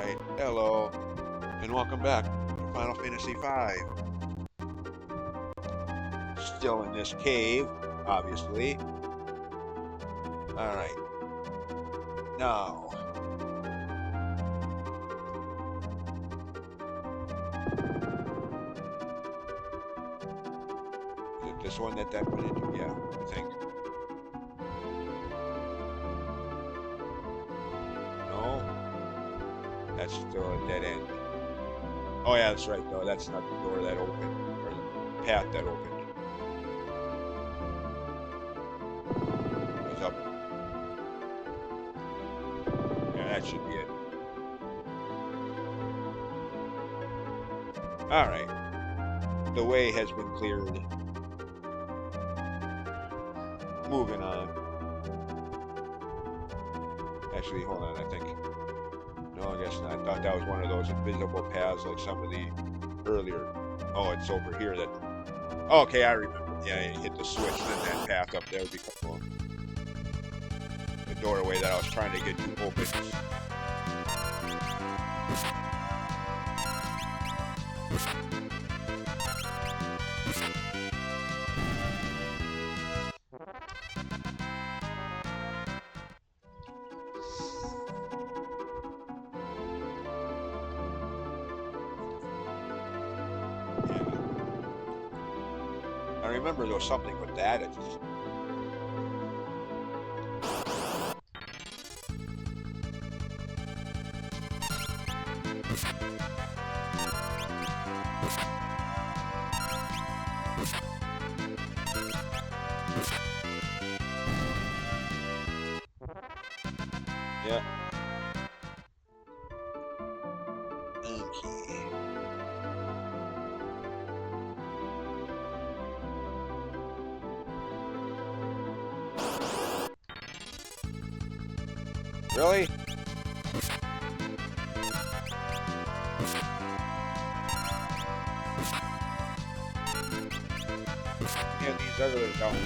Alright, hello, and welcome back to Final Fantasy V. Still in this cave, obviously. Alright, now. Is it this one that went into? Yeah, I think. No? That's still a dead end. Oh yeah, that's right, though. That's not the door that opened, or the path that opened. It was up. Yeah, that should be it. Alright. The way has been cleared. Moving on. Actually, hold on, I think. No, I guess not. I thought that was one of those invisible paths like some of the earlier. Oh, it's over here that. Oh, okay, I remember. Yeah, you hit the switch, then that path up there would become the doorway that I was trying to get to open. I remember there was something with that. It just... Yeah. Okay. Really? Yeah, these other down.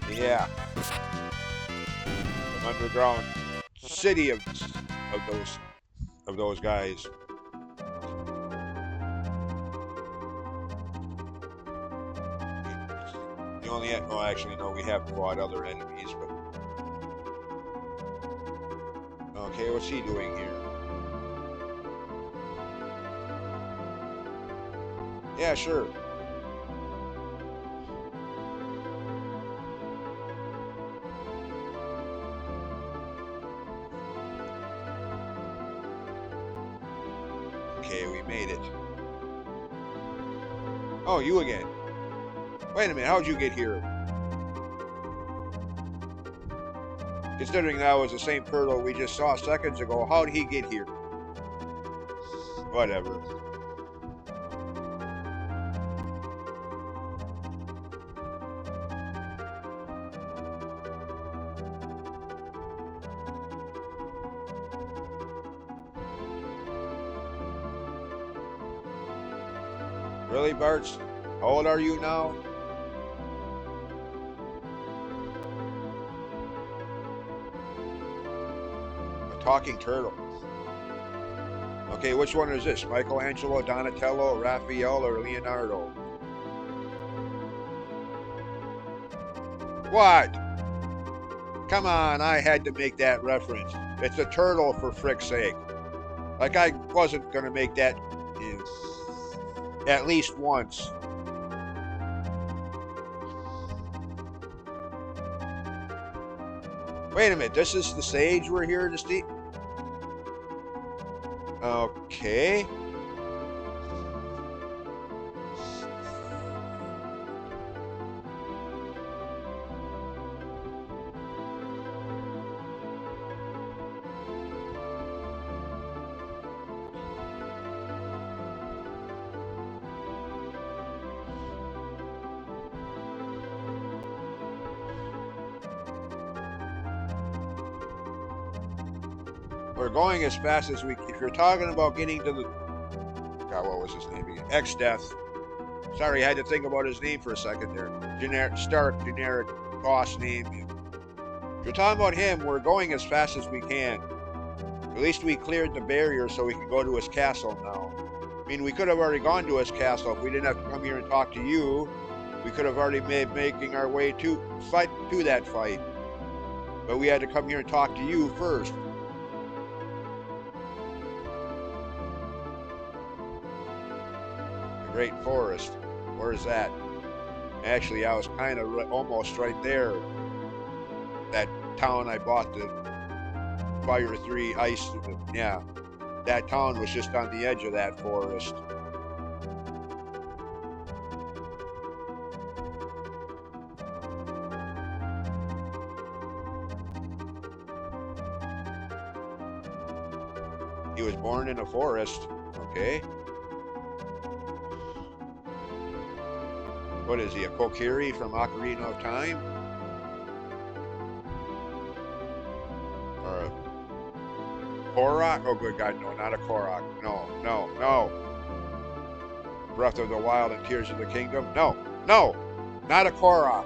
Yeah. An underground city of those guys. The only well, actually no, we have fought other enemies, but okay, what's he doing here? Yeah, sure. Okay, we made it. Oh, you again. Wait a minute, how'd you get here? Considering that was the same turtle we just saw seconds ago, how'd he get here? Whatever. Really, Bartz? How old are you now? A talking turtle. Okay, which one is this? Michelangelo, Donatello, Raphael, or Leonardo? What? Come on, I had to make that reference. It's a turtle, for frick's sake. Like I wasn't gonna make that at least once. Wait a minute, this is the sage we're here to see? Okay. We're going as fast as we. If you're talking about getting to the. God, what was his name again? X-Death. Sorry, I had to think about his name for a second there. Generic boss name. If you're talking about him, we're going as fast as we can. At least we cleared the barrier so we can go to his castle now. I mean, we could have already gone to his castle if we didn't have to come here and talk to you. We could have already made making our way to that fight. But we had to come here and talk to you first. The Great Forest. Where's that? Actually, I was kind of almost right there. That town I bought the Fire 3 ice. Yeah. That town was just on the edge of that forest. He was born in a forest. Okay. What is he, a Kokiri from Ocarina of Time? Or a Korok? Oh, good God, no, not a Korok. No. Breath of the Wild and Tears of the Kingdom? No, not a Korok.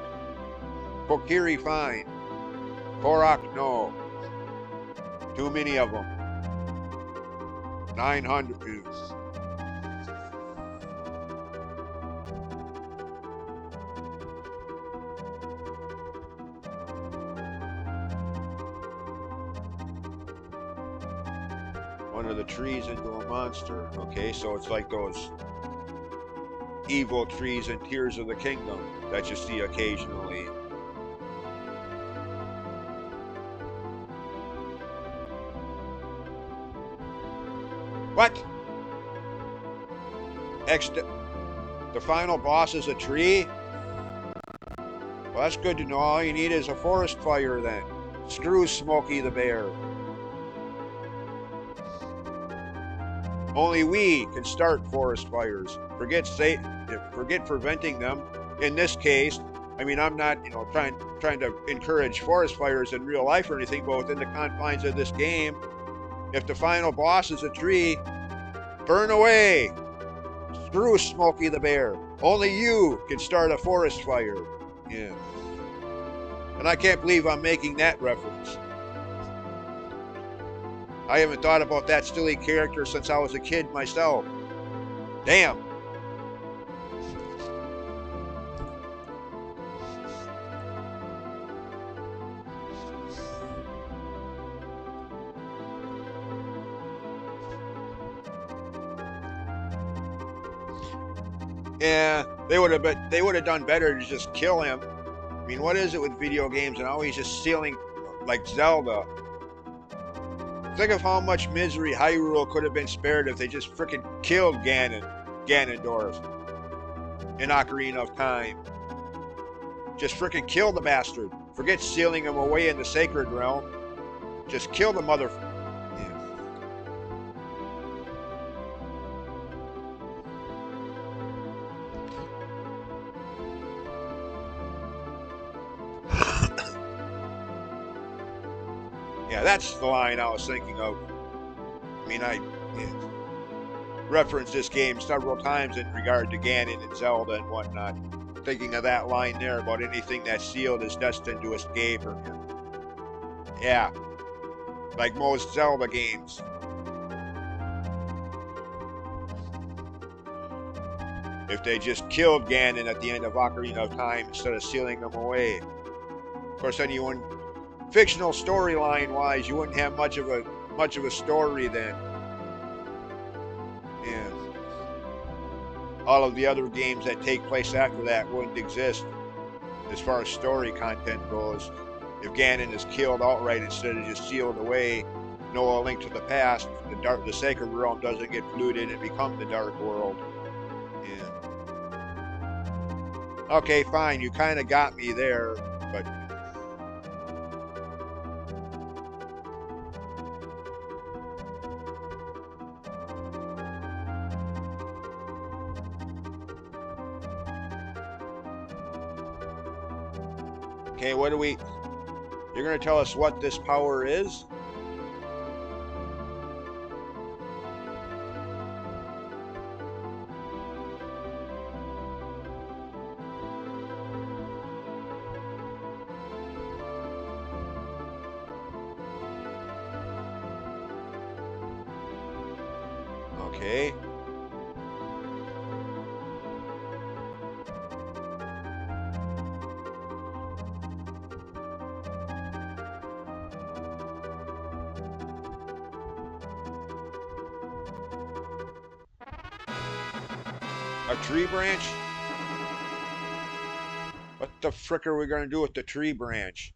Kokiri, fine. Korok, no. Too many of them. 900. One of the trees into a monster. Okay, so it's like those evil trees in Tears of the Kingdom that you see occasionally. What? The final boss is a tree? Well, that's good to know. All you need is a forest fire then. Screw Smokey the Bear. Only we can start forest fires. Forget preventing them. In this case, I mean, I'm not, trying to encourage forest fires in real life or anything, but within the confines of this game, if the final boss is a tree, burn away. Screw Smokey the Bear. Only you can start a forest fire. Yeah. And I can't believe I'm making that reference. I haven't thought about that silly character since I was a kid myself. Damn. Yeah, they would have done better to just kill him. I mean, what is it with video games and always just stealing, like Zelda? Think of how much misery Hyrule could have been spared if they just frickin' killed Ganondorf in Ocarina of Time. Just frickin' kill the bastard. Forget sealing him away in the Sacred Realm. Just kill the mother. Yeah, that's the line I was thinking of. I mean, I referenced this game several times in regard to Ganon and Zelda and whatnot. Thinking of that line there about anything that's sealed is destined to escape. Yeah, like most Zelda games. If they just killed Ganon at the end of Ocarina of Time instead of sealing them away. Of course, anyone fictional storyline wise, you wouldn't have much of a story then. And all of the other games that take place after that wouldn't exist as far as story content goes. If Ganon is killed outright instead of just sealed away, no Link to the Past, the Sacred Realm doesn't get polluted and become the Dark World. Yeah. Okay, fine, you kind of got me there, but okay, you're going to tell us what this power is? Okay. A tree branch? What the frick are we going to do with the tree branch?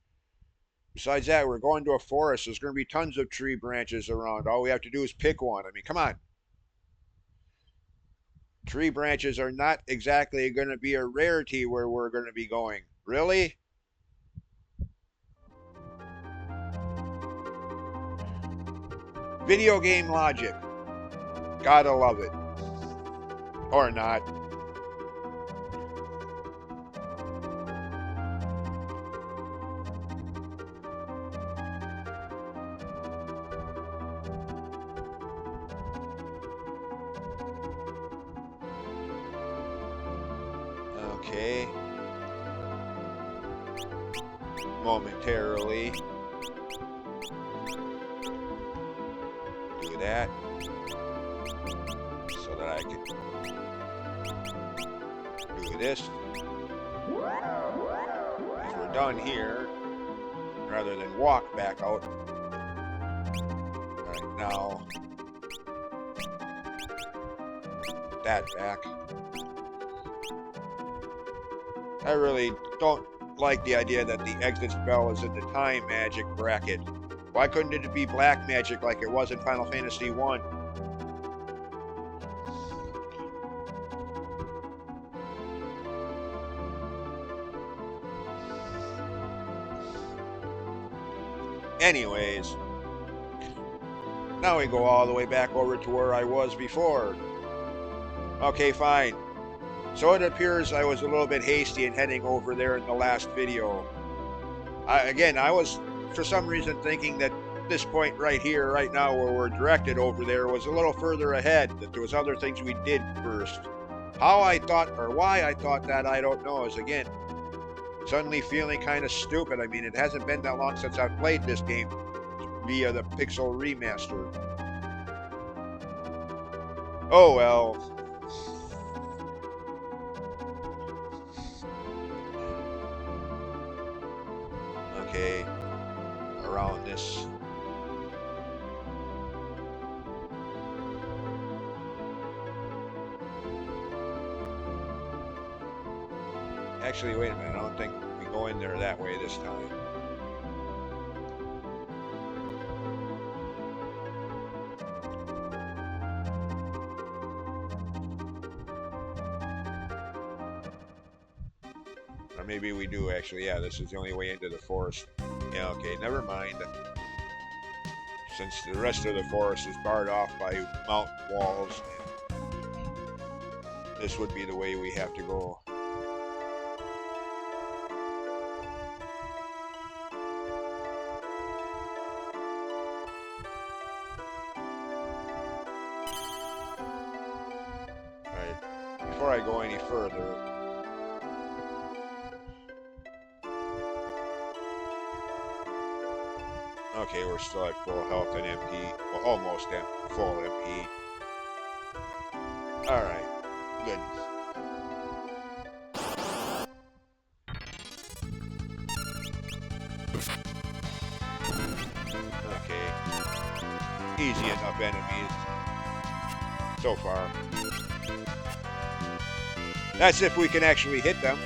Besides that, we're going to a forest. There's going to be tons of tree branches around. All we have to do is pick one. I mean, come on. Tree branches are not exactly going to be a rarity where we're going to be going. Really? Video game logic. Gotta love it. Or not. Okay. Momentarily. Do that. So that I can do this. As we're done here, rather than walk back out. Alright, now that back. I really don't like the idea that the exit spell is in the time magic bracket. Why couldn't it be black magic like it was in Final Fantasy 1? Anyways, now we go all the way back over to where I was before. Okay, fine. So it appears I was a little bit hasty in heading over there in the last video. I was, for some reason, thinking that this point right here, right now, where we're directed over there, was a little further ahead, that there was other things we did first. How I thought, or why I thought that, I don't know, is again, suddenly feeling kind of stupid. I mean, it hasn't been that long since I've played this game via the Pixel Remaster. Oh well. Okay, around this. Actually, wait a minute, I don't think we go in there that way this time. Or maybe we do actually, yeah, this is the only way into the forest. Yeah, okay, never mind. Since the rest of the forest is barred off by mountain walls, this would be the way we have to go. Alright, before I go any further, okay, we're still at full health and MP. Well, almost at full MP. Alright, good. Okay. Easy enough enemies. So far. That's if we can actually hit them.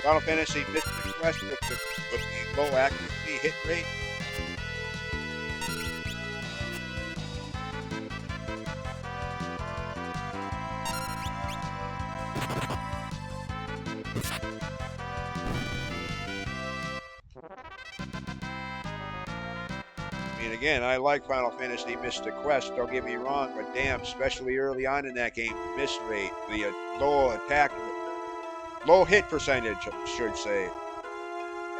Final Fantasy Mystic Quest with the low accuracy hit rate. I mean, again, I like Final Fantasy Mystic Quest, don't get me wrong, but damn, especially early on in that game, the miss rate, the low attack, low hit percentage, I should say,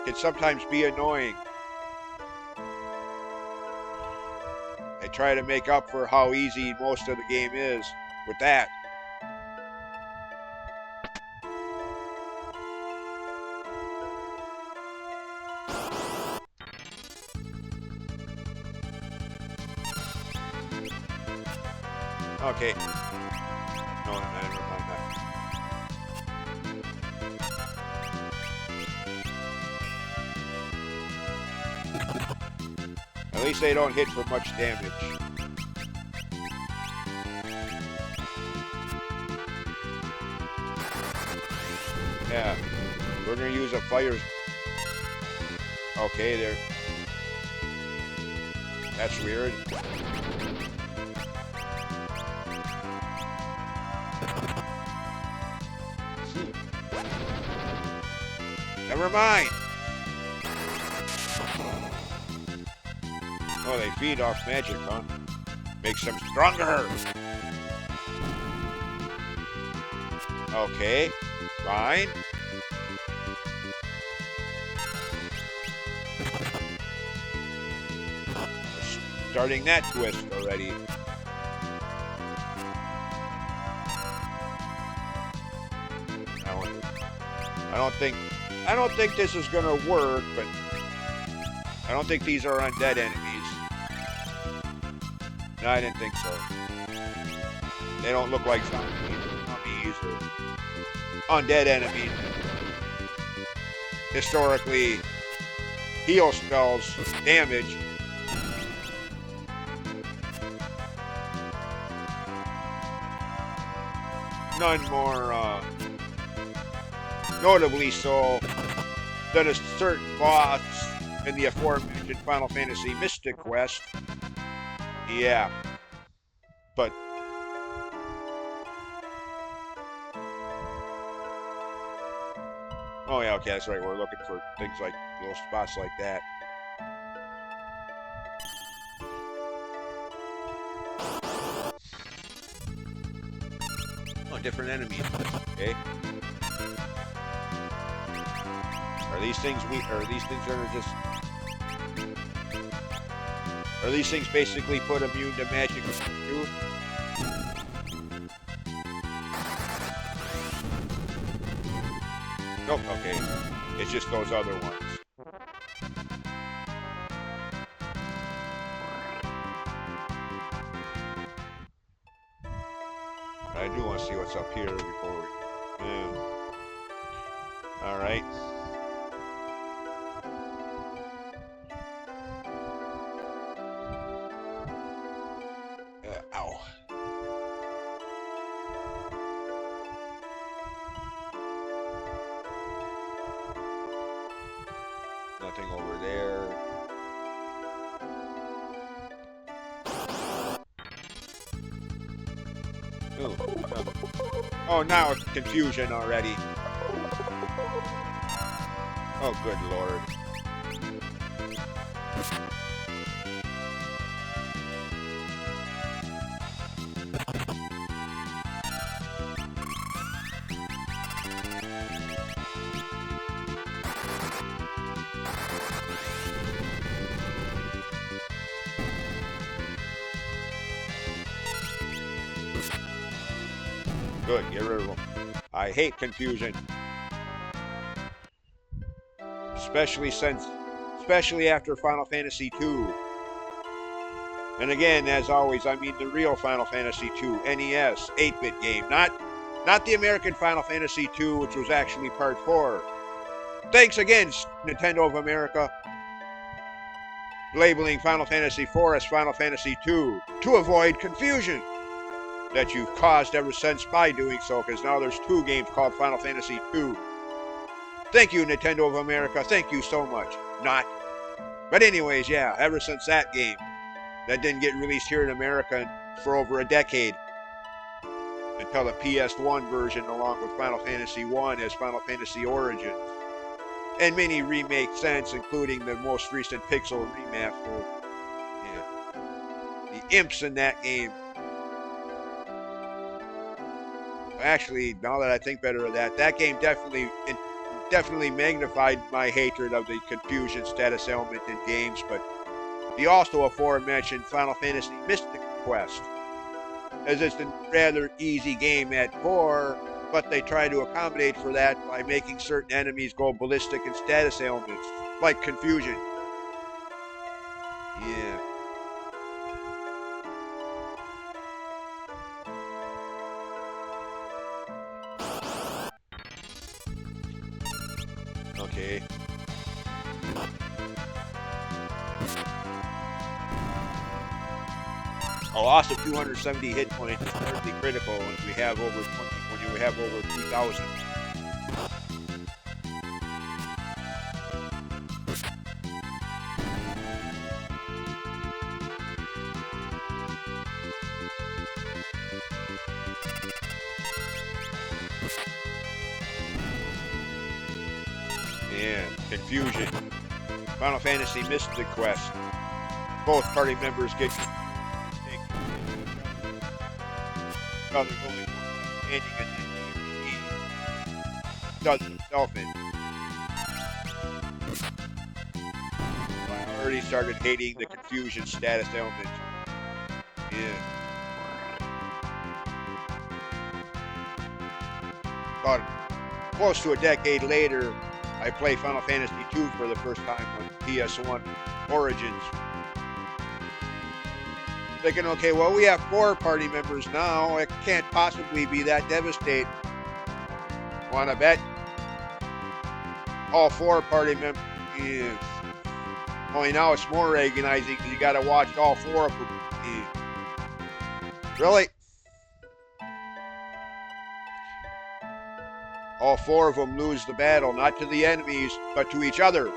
can sometimes be annoying. I try to make up for how easy most of the game is with that. Okay. No, never mind that. At least they don't hit for much damage. Yeah. We're gonna use a fire. Okay, there. That's weird. Never mind. Oh, they feed off magic, huh? Makes them stronger. Okay, fine. Starting that twist already. I don't think this is gonna work, but I don't think these are undead enemies. No, I didn't think so. They don't look like zombies or undead enemies. Historically, heal spells damage. None more notably so than a certain boss in the aforementioned Final Fantasy Mystic Quest. Yeah, but oh yeah, okay, that's right. We're looking for things like little spots like that. Oh, different enemies. Okay. Are these things weak? Are these things that are just? Are these things basically put immune to magic too? Nope. Okay. It's just those other ones. I do want to see what's up here before we. Yeah. All right. Ow. Nothing over there. Ooh. Oh, now it's confusion already. Oh, good lord. Good, get rid of them. I hate confusion. Especially after Final Fantasy II. And again, as always, I mean the real Final Fantasy II, NES, 8-bit game, not the American Final Fantasy II, which was actually Part 4. Thanks again, Nintendo of America, labeling Final Fantasy IV as Final Fantasy II to avoid confusion that you've caused ever since by doing so, because now there's 2 games called Final Fantasy II. Thank you, Nintendo of America. Thank you so much. Not. But anyways, yeah, ever since that game, that didn't get released here in America for over a decade, until the PS1 version along with Final Fantasy I as Final Fantasy Origins. And many remakes since, including the most recent Pixel remaster. Yeah. The imps in that game. Actually, now that I think better of that, that game definitely magnified my hatred of the confusion status element in games, but the also aforementioned Final Fantasy Mystic Quest, as it's a rather easy game at core, but they try to accommodate for that by making certain enemies go ballistic in status ailments, like confusion. Yeah. A loss of 270 hit points is hardly critical when we have over 20, when you have over 2,000. And confusion. Final Fantasy Mystic Quest. Both party members get there's only one standing and then he does himself in. I already started hating the confusion status element. Yeah. About close to a decade later, I play Final Fantasy II for the first time on PS1 Origins. Thinking, okay, well, we have 4 party members now. It can't possibly be that devastating. Wanna bet? All 4 party members. Yeah. Only now it's more agonizing because you gotta watch all 4 of them. Yeah. Really? All 4 of them lose the battle, not to the enemies, but to each other.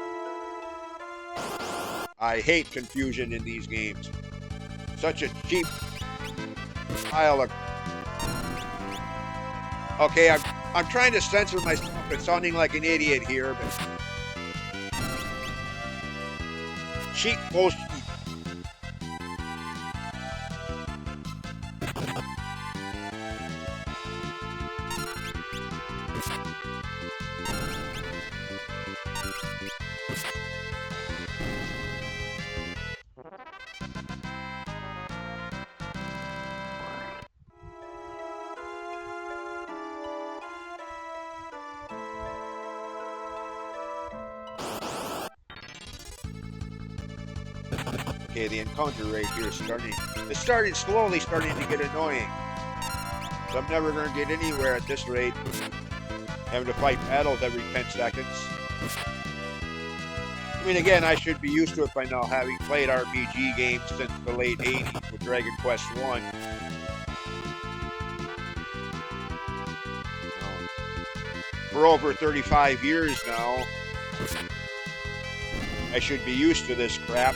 I hate confusion in these games. Such a cheap pile of... Okay, I'm trying to censor myself and sounding like an idiot here, but... Cheap bullshit. Okay, the encounter rate here is starting to get annoying. So I'm never going to get anywhere at this rate. Having to fight battles every 10 seconds. I mean, again, I should be used to it by now, having played RPG games since the late 80s with Dragon Quest I. For over 35 years now, I should be used to this crap.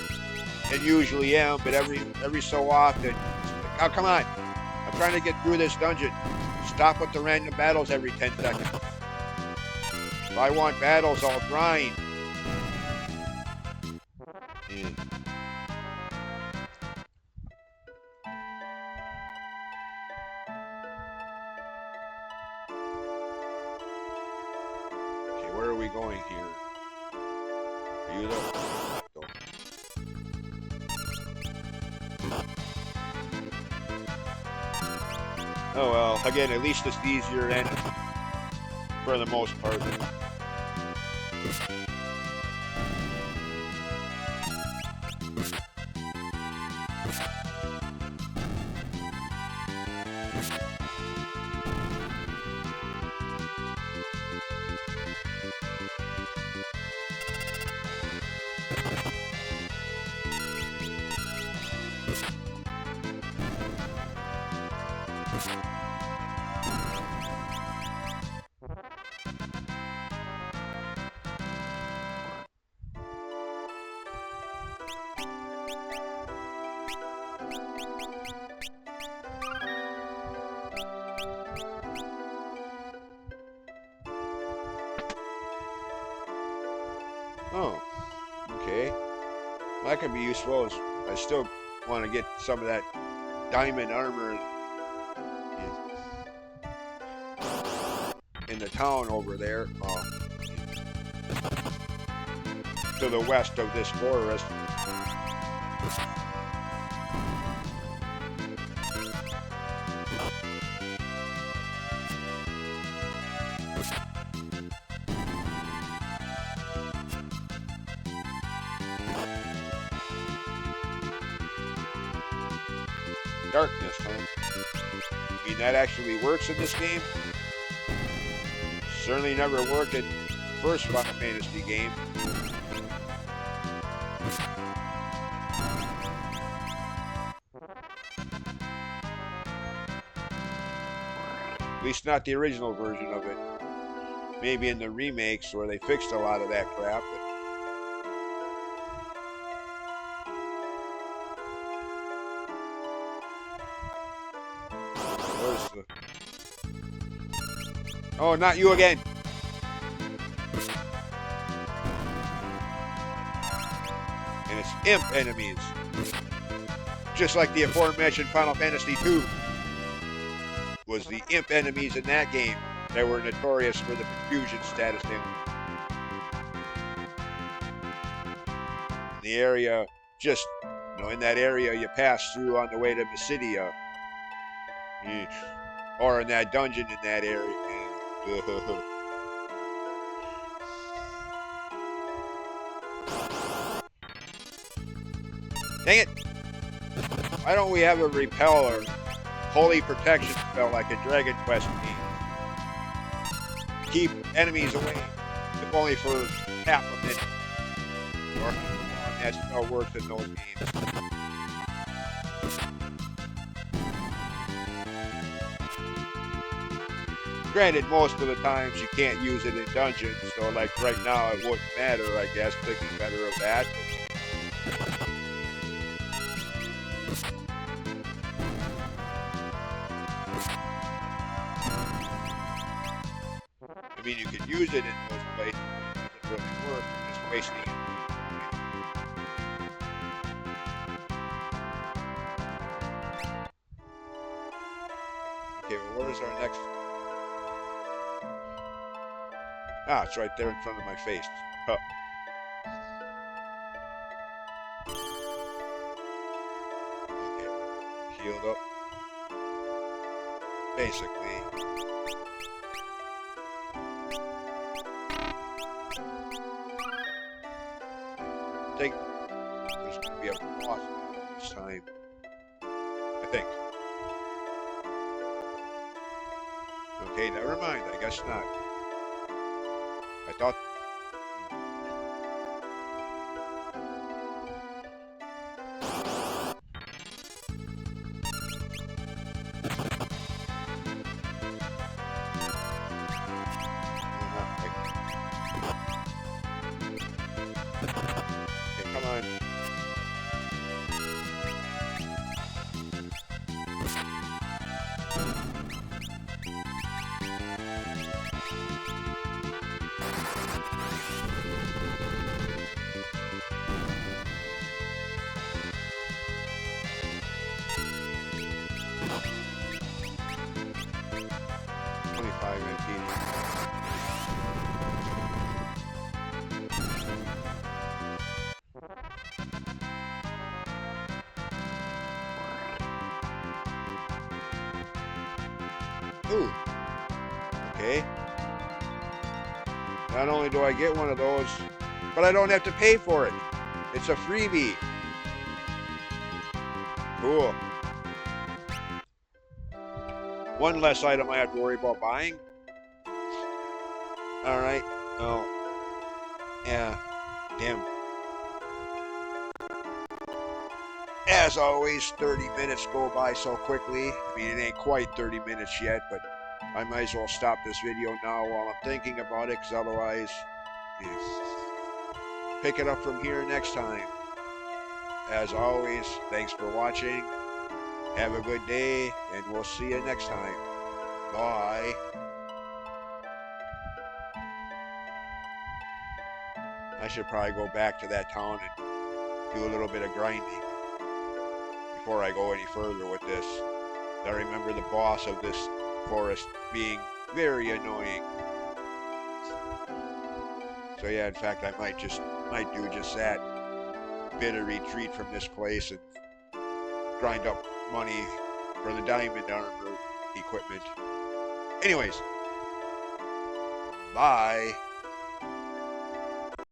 And usually am, but every so often, oh, come on, I'm trying to get through this dungeon. Stop with the random battles every 10 seconds. If I want battles, I'll grind. Yeah. Okay, where are we going here? Are you there? Oh well, again, at least it's easier and for the most part. Oh, okay. That could be useful. I still want to get some of that diamond armor in the town over there, to the west of this forest. Darkness, huh? I mean, that actually works in this game? Certainly never worked in the first Final Fantasy game. At least not the original version of it. Maybe in the remakes where they fixed a lot of that crap. But where's the... Oh, not you again! And it's imp enemies. Just like the aforementioned Final Fantasy II was the imp enemies in that game that were notorious for the confusion status in the area. Just, in that area you pass through on the way to Mysidia, or in that dungeon in that area. Dang it! Why don't we have a repel or holy protection spell like a Dragon Quest game? Keep enemies away, if only for half a minute. Or that spell works in those games. Granted, most of the times you can't use it in dungeons, so like right now it wouldn't matter, I guess, thinking better of that. I mean, you could use it in those places, but it doesn't really work. You're just wasting it. Okay, well, where's our next? Ah, it's right there in front of my face. Huh. Okay, healed up. Basically. I think there's going to be a boss this time. I think. Okay, never mind. I guess not. I thought... Okay, come on. Ooh. Okay. Not only do I get one of those, but I don't have to pay for it. It's a freebie. Cool. One less item I have to worry about buying. Alright. Oh. Yeah. Damn. As always, 30 minutes go by so quickly. I mean, it ain't quite 30 minutes yet, but I might as well stop this video now while I'm thinking about it, because otherwise, pick it up from here next time. As always, thanks for watching. Have a good day, and we'll see you next time. Bye. I should probably go back to that town and do a little bit of grinding before I go any further with this. I remember the boss of this forest being very annoying. So yeah, in fact, I might do just that. Bit of retreat from this place and grind up money for the diamond armor equipment. Anyways, bye.